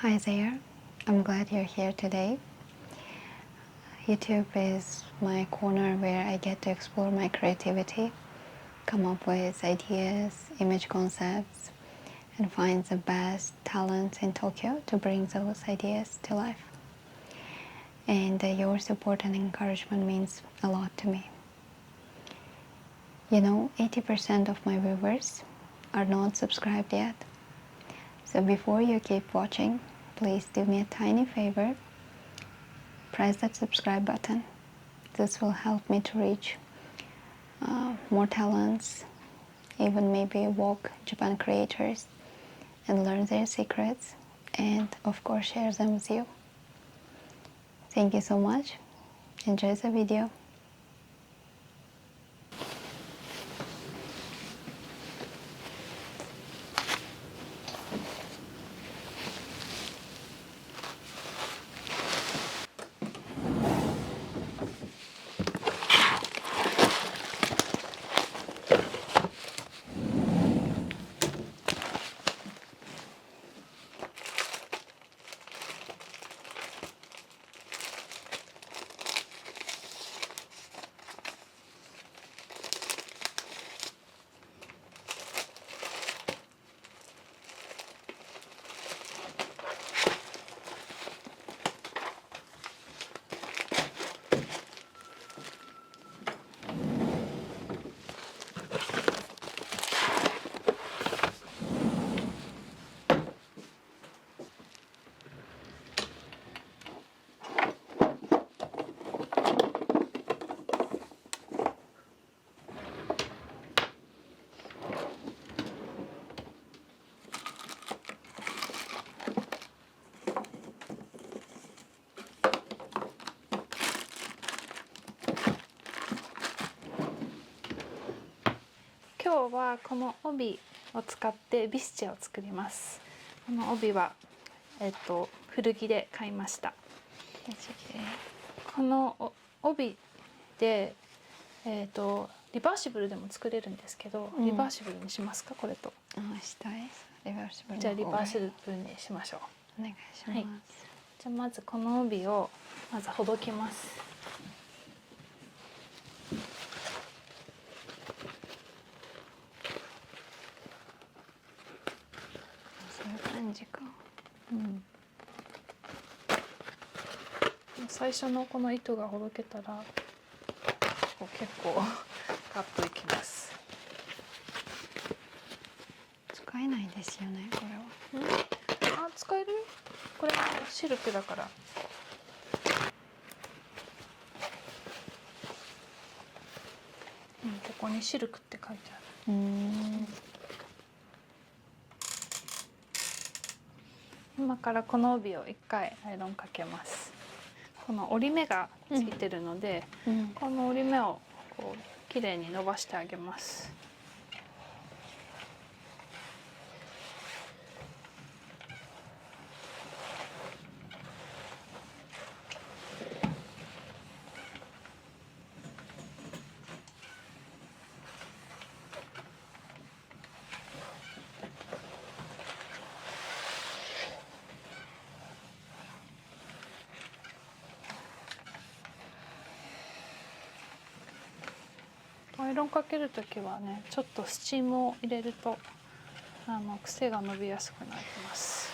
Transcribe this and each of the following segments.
Hi there, I'm glad you're here today. YouTube is my corner where I get to explore my creativity, come up with ideas, image concepts, and find the best talents in Tokyo to bring those ideas to life. And your support and encouragement means a lot to me. 80% of my viewers are not subscribed yet. So before you keep watching, please do me a tiny favor. Press that subscribe button. This will help me to reach more talents, even maybe walk Japan creators and learn their secrets and of course share them with you. Thank you so much. Enjoy the video.今日はこの帯を使ってビスチェを作ります。この帯は、古着で買いました。この帯で、リバーシブルでも作れるんですけど、リバーシブルにしますか、これと。したい。リバーシブルの方がいい。じゃあリバーシブルにしましょう。お願いします。はい、じゃあまずこの帯をまずほどきます。そういう感じか。最初のこの糸がほどけたら結構ガッといきます。使えないですよね、これは。使えるよ。これシルクだから。ここにシルクって書いてある。今からこの帯を1回アイロンかけます。この折り目がついてるので、この折り目をこうきれいに伸ばしてあげます。アイロンかけるときはね、ちょっとスチームを入れると癖が伸びやすくなります。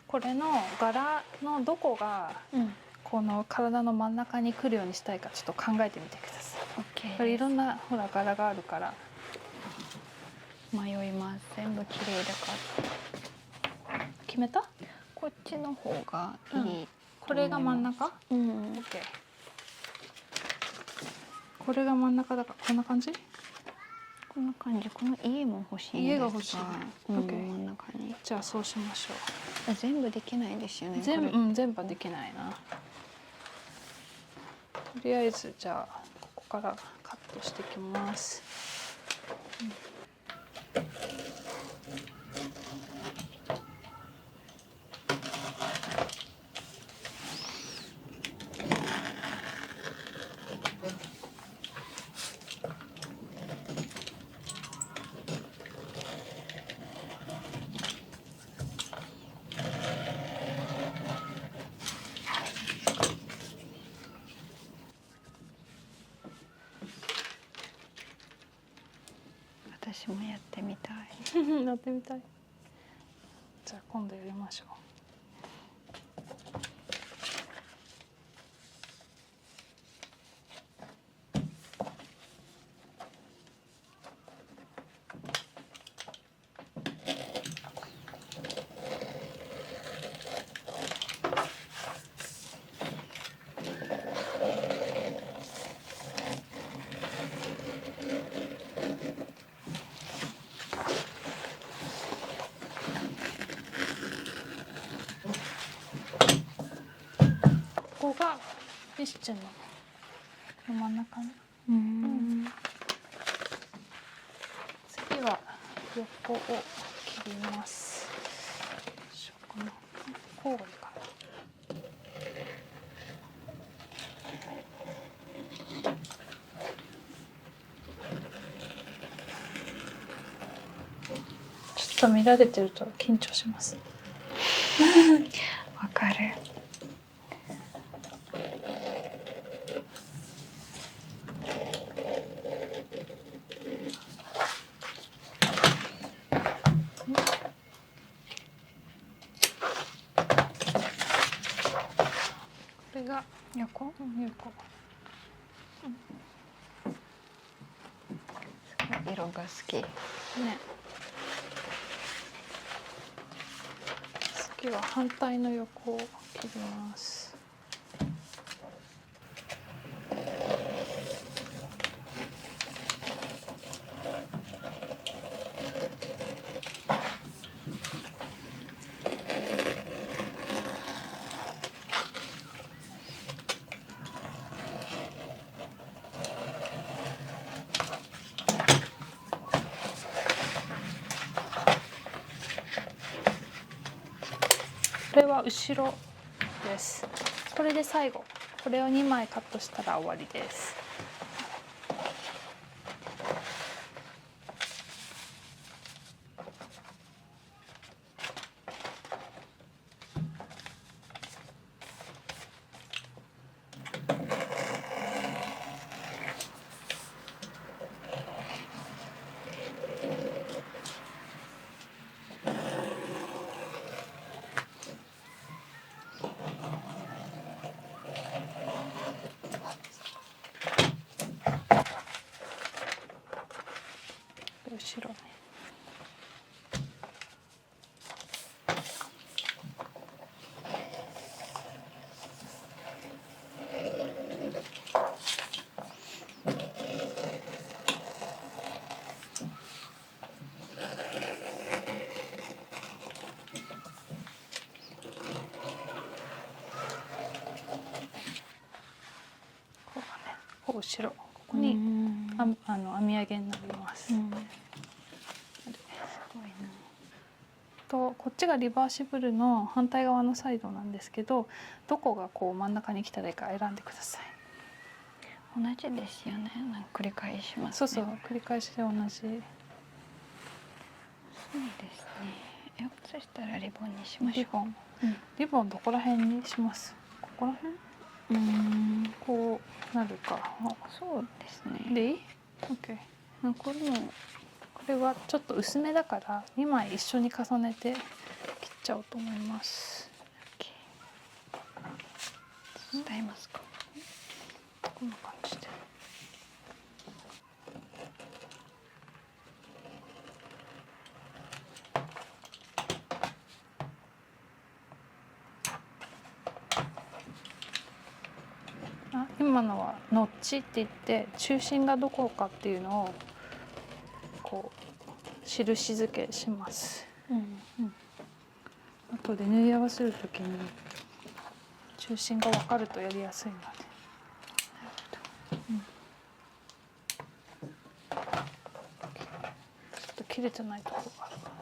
これの柄のどこがこの体の真ん中に来るようにしたいかちょっと考えてみてください。これいろんなほら柄があるから迷います。全部綺麗だから。決めた？こっちの方がいい。これが真ん中？OK。これが真ん中だからこんな感じ？こんな感じ。この家も欲しいんですが。家が欲しい。真ん中に。じゃあそうしましょう。全部できないですよね。全部はできないな。とりあえずじゃあここからカットしていきます。私もやってみたい。やってみたい。じゃあ今度やりましょう。ここがビスチェの真ん中ね。次は横を切ります。この交互にかな。ちょっと見られてると緊張します。わかる。これが横、横。すごい色が好き。ね。次は反対の横を切ります。これは後ろです。これで最後、これを2枚カットしたら終わりです。後ろね。こうね、こう後ろ、ここに編み上げになります。とこっちがリバーシブルの反対側のサイドなんですけど、どこがこう真ん中に来たらいいか選んでください。同じですよね。なんか繰り返しますね。そうそう、繰り返しで同じ。そうですね。そしたらリボンにしましょう。リボン、リボンどこら辺にします？ここら辺？こうなるか。そうですね。でいい？ OK。これはちょっと薄めだから2枚一緒に重ねて切っちゃおうと思います。伝えますか？こんな感じで。今のはノッチって言って中心がどこかっていうのをこう印付けします。あ後で縫い合わせるときに中心が分かるとやりやすいので、ちょっと切れてないところがあるかな。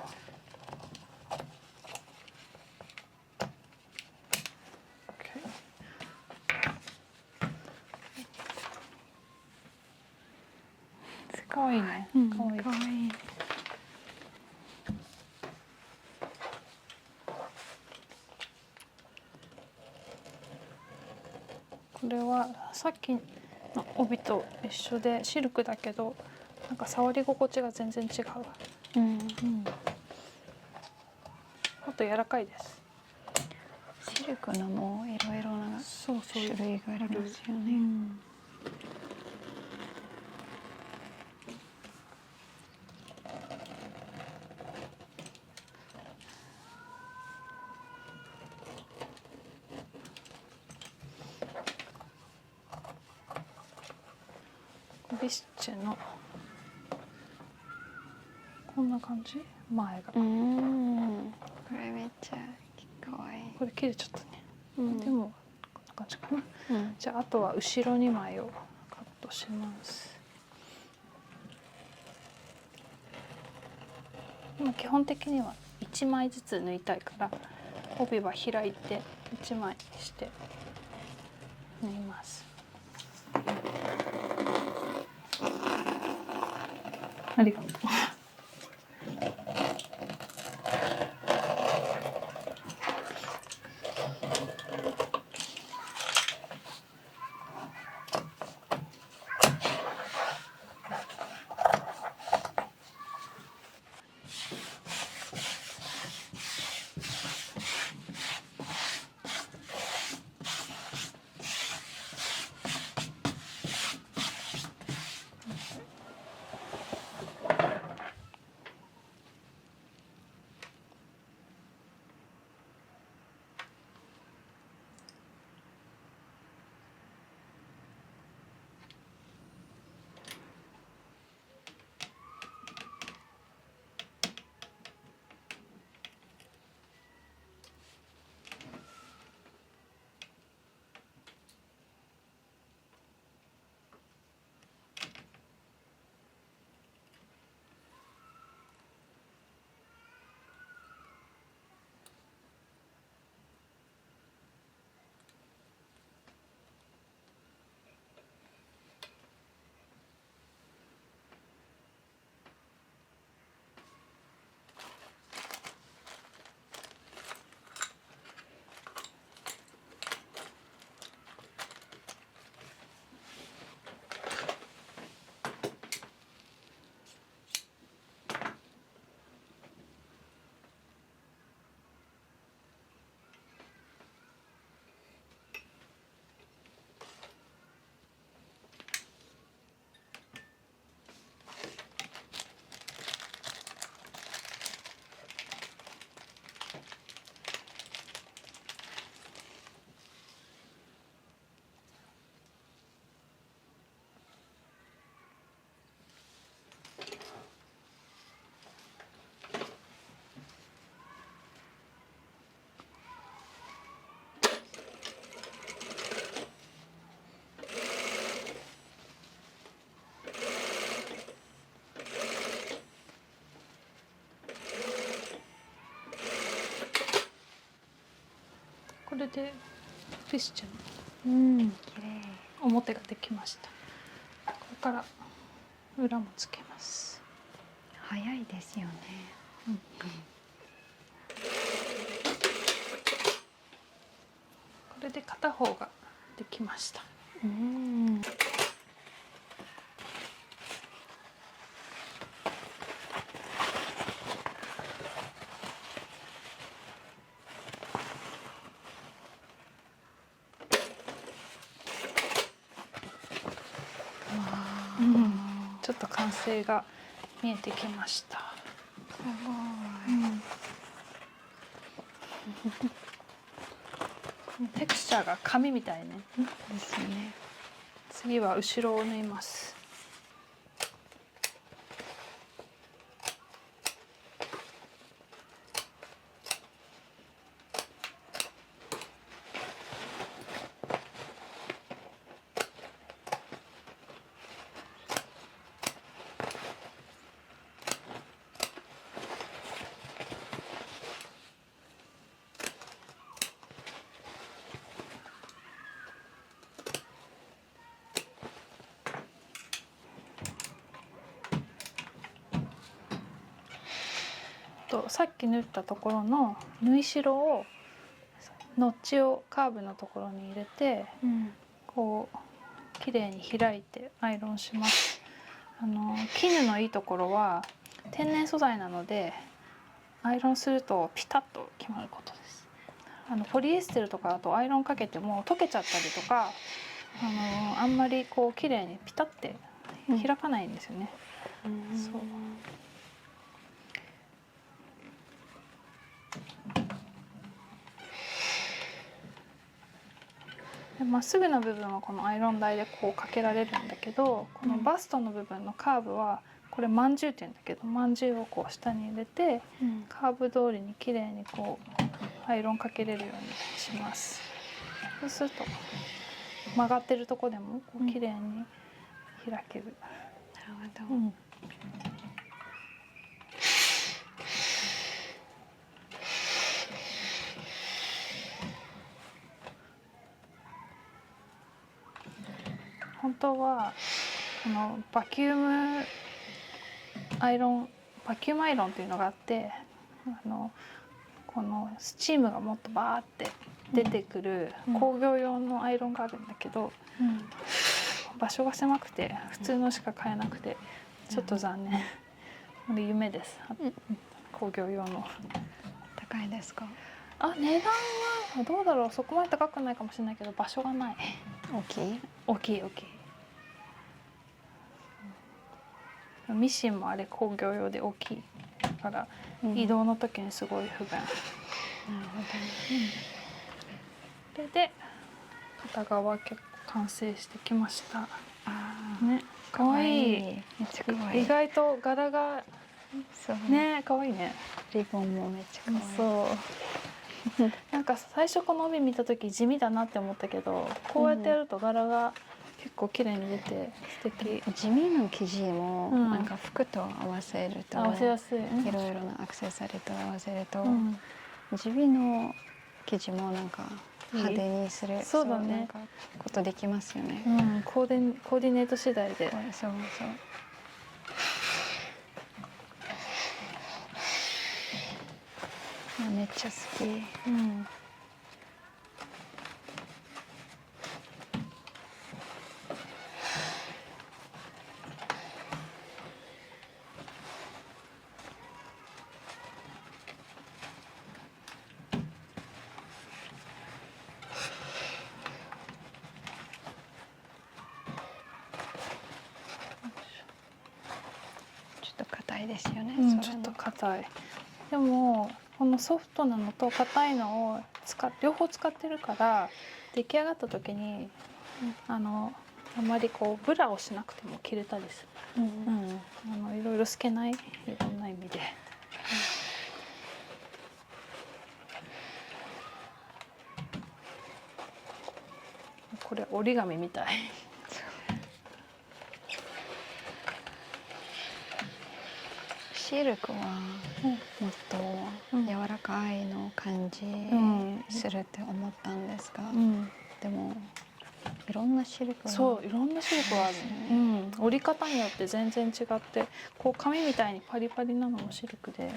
かわいいね。かわいい。かわいい。これはさっきの帯と一緒でシルクだけど、なんか触り心地が全然違う。あと柔らかいです。シルクのもいろいろな種類がありますよね。ビスチェのこんな感じ、前が。これめっちゃかわいい。これ切れちゃったね。でもこんな感じかな。じゃああとは後ろ2枚をカットします。今基本的には1枚ずつ縫いたいから帯は開いて1枚にして縫います。ありがとう。これでフィッシュの綺麗。表ができました。これから裏もつけます。早いですよね。これで片方ができました。ちょっと完成が見えてきました。すごい。テクスチャーが紙みたいね。ですね。次は後ろを縫います。そうさっき縫ったところの縫い代をノッチをカーブのところに入れて、こう綺麗に開いてアイロンします。絹のいいところは天然素材なのでアイロンするとピタッと決まることです。ポリエステルとかだとアイロンかけても溶けちゃったりとか、あんまりこう綺麗にピタッて開かないんですよね。そうでまっすぐな部分はこのアイロン台でこうかけられるんだけど、このバストの部分のカーブはこれまんじゅうって言うんだけど、まんじゅうをこう下に入れて、カーブ通りに綺麗にこうアイロンかけれるようにします。そうすると曲がってるとこでもこう綺麗に開ける。なるほど。本当はこのバキュームアイロンっていうのがあって、このスチームがもっとバーって出てくる工業用のアイロンがあるんだけど、場所が狭くて普通のしか買えなくてちょっと残念。夢です。工業用の。高いですか？値段はどうだろう、そこまで高くないかもしれないけど場所がない。大きい？大きい。ミシンもあれ工業用で大きいから、移動の時にすごい不便。なるほど。で片側結構完成してきました。ね、可愛い。めっちゃ可愛い。意外と柄がね、可愛いね。リボンもめっちゃ可愛い。そう。なんか最初この帯見た時地味だなって思ったけど、こうやってやると柄が結構綺麗に出て素敵。地味な生地もなんか服と合わせると、合わせやすい。いろいろなアクセサリーと合わせると、地味の生地もなんか派手にする、そうだね。なんかことできますよね。コーディネート次第で。そう。めっちゃ好き。ちょっと硬いですよね。ちょっと硬い。でもこのソフトなのと硬いのを両方使ってるから、出来上がった時にあまりこうブラをしなくても着れたりする。いろいろ透けない、いろんな意味で。これ折り紙みたい。シルクはもっと柔らかいの感じするって思ったんですが、でもいろんなシルクが、いろんなシルクがあるね。折り方によって全然違って、こう紙みたいにパリパリなのもシルクで、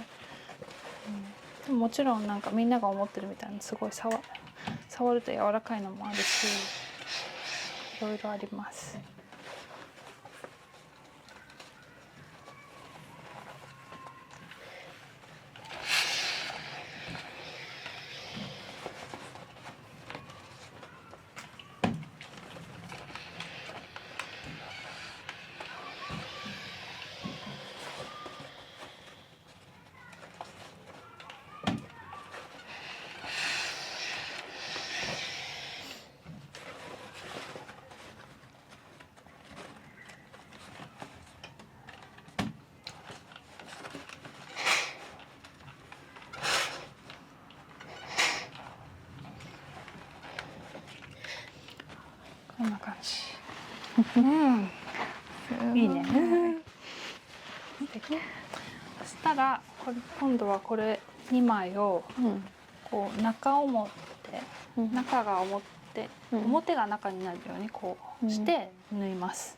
でももちろんなんかみんなが思ってるみたいにすごい触ると柔らかいのもあるし、いろいろあります。こんな感じ。いいね。そしたら今度はこれ2枚をこう中が表が中になるようにこうして縫います。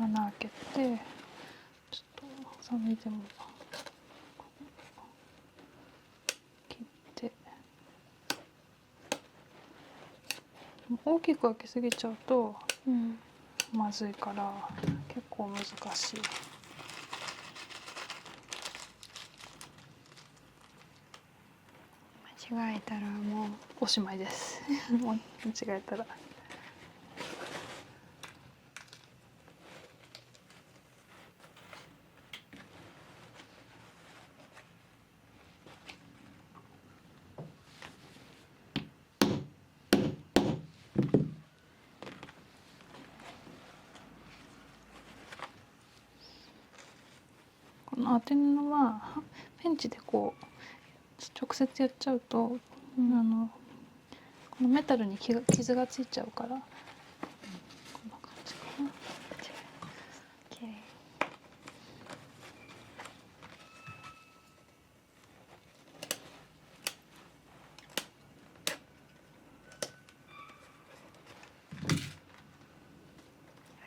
穴開けて、ちょっとハサミでも切って、大きく開けすぎちゃうとまずいから結構難しい。間違えたらもうおしまいです。もう間違えたら。この当て布はペンチでこう直接やっちゃうと、このメタルに傷がついちゃうから、こんな感じかな。綺麗。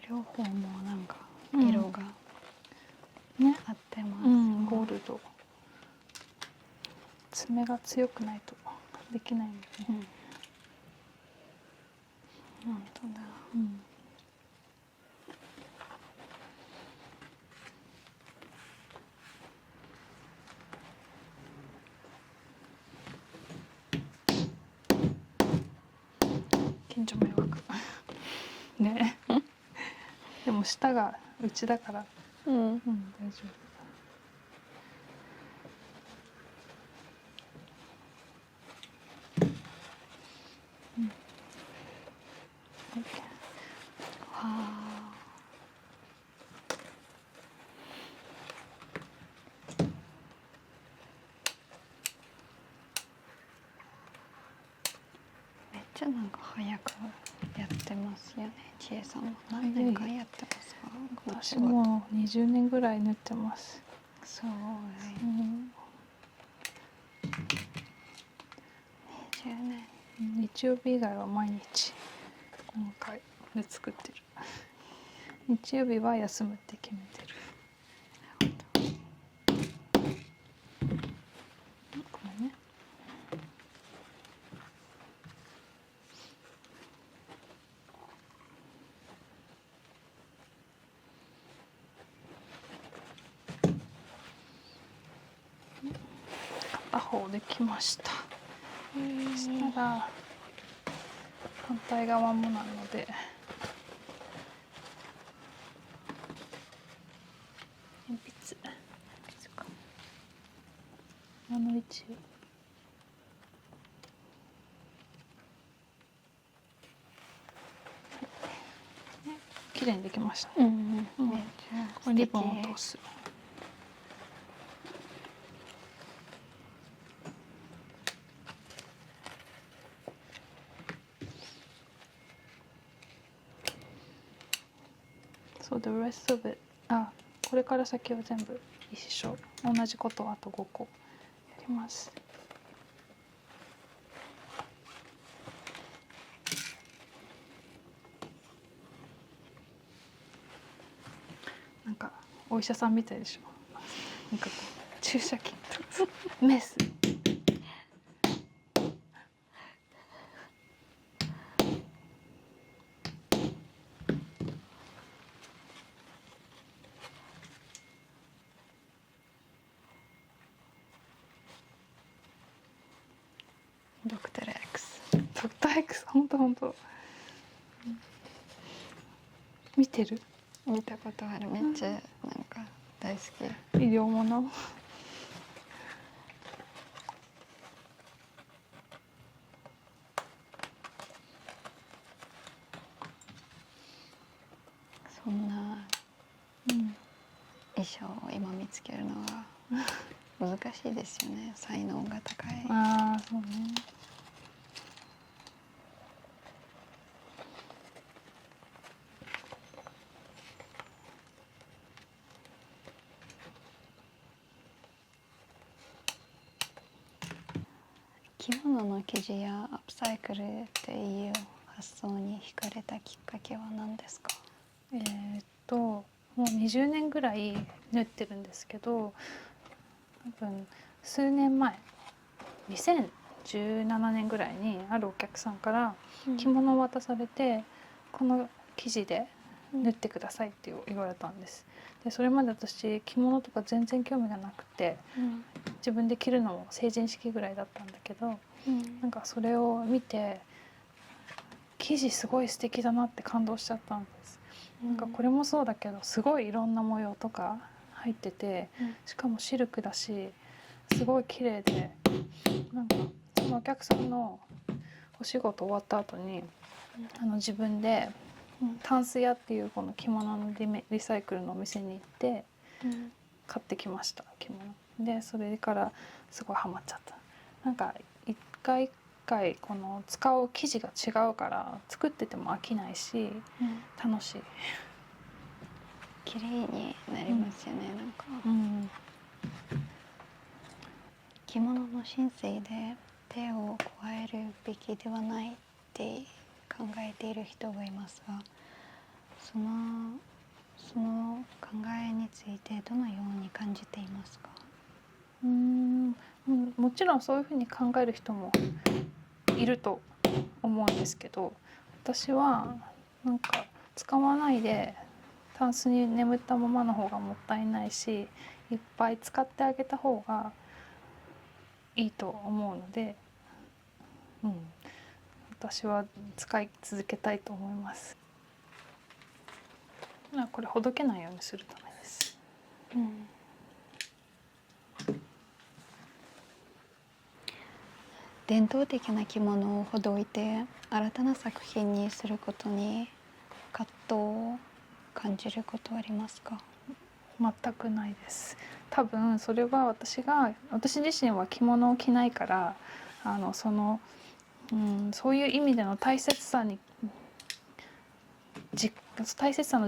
両方もなんか色がね、合ってます。ゴールド。爪が強くないとできないもんね。本当だ。近所迷惑。ね。でも下がうちだから、大丈夫。めっちゃなんか早くやってますよね。千恵さんも何年間やってますか？私もう20年ぐらい縫ってます。すごい。20年。日曜日以外は毎日今回で作ってる。日曜日は休むって決めてる。ごめんね。片方できました。そしたら反対側もなので鉛筆かあの位置綺麗にできました。リボンを通す。そう、the rest of it。これから先は全部一緒。同じことをあと5個やります。なんかお医者さんみたいでしょ。なんかこう注射器メス。ドクター X。ドクター X、本当。見てる？見たことある。めっちゃなんか大好き。医療もの。そんな衣装を今見つけるのは難しいですよね。才能が高い。そうね。着物の生地やアップサイクルっていう発想に惹かれたきっかけは何ですか？ともう20年ぐらい縫ってるんですけど、多分数年前2017年ぐらいにあるお客さんから着物を渡されて、この生地で縫ってくださいって言われたんです。でそれまで私着物とか全然興味がなくて、自分で着るのも成人式ぐらいだったんだけど、なんかそれを見て生地すごい素敵だなって感動しちゃったんです。なんかこれもそうだけどすごいいろんな模様とか入ってて、しかもシルクだしすごい綺麗で、なんかそのお客さんのお仕事終わった後に自分でタンス屋っていうこの着物のリサイクルのお店に行って買ってきました、着物で。それからすごいハマっちゃった。なんか一回一回この使う生地が違うから作ってても飽きないし、楽しい。綺麗になりますよね、なんか。着物の神聖で手を加えるべきではないって考えている人がいますが、その考えについてどのように感じていますか？もちろんそういうふうに考える人もいると思うんですけど、私はなんか使わないでタンスに眠ったままの方がもったいないし、いっぱい使ってあげた方がいいと思うので、私は使い続けたいと思います。これほどけないようにするためです。伝統的な着物をほどいて新たな作品にすることに葛藤を感じることはありますか？全くないです。多分それは私自身は着物を着ないから、そういう意味での大切さの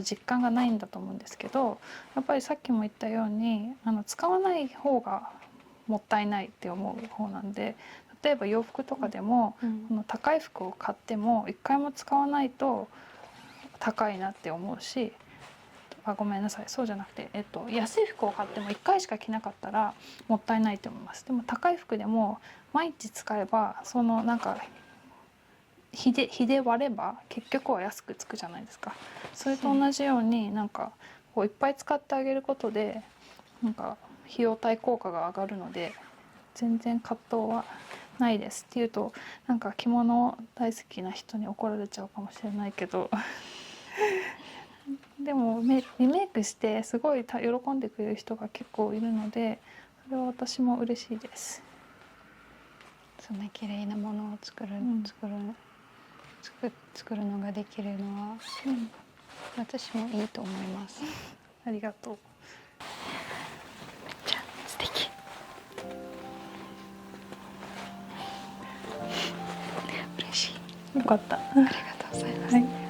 実感がないんだと思うんですけど、やっぱりさっきも言ったように使わない方がもったいないって思う方なんで、例えば洋服とかでも、この高い服を買っても一回も使わないと高いなって思うし、ごめんなさい、そうじゃなくて、安い服を買っても1回しか着なかったらもったいないと思います。でも高い服でも毎日使えば、そのなんか日で割れば結局は安くつくじゃないですか。それと同じようになんかこういっぱい使ってあげることでなんか費用対効果が上がるので、全然葛藤はないですっていうと、なんか着物大好きな人に怒られちゃうかもしれないけどでもリメイクしてすごい喜んでくれる人が結構いるので、それは私も嬉しいです。そんな綺麗なものを作るのができるのは、私もいいと思います。ありがとう。めっちゃ素敵。嬉しい。よかった。ありがとうございます。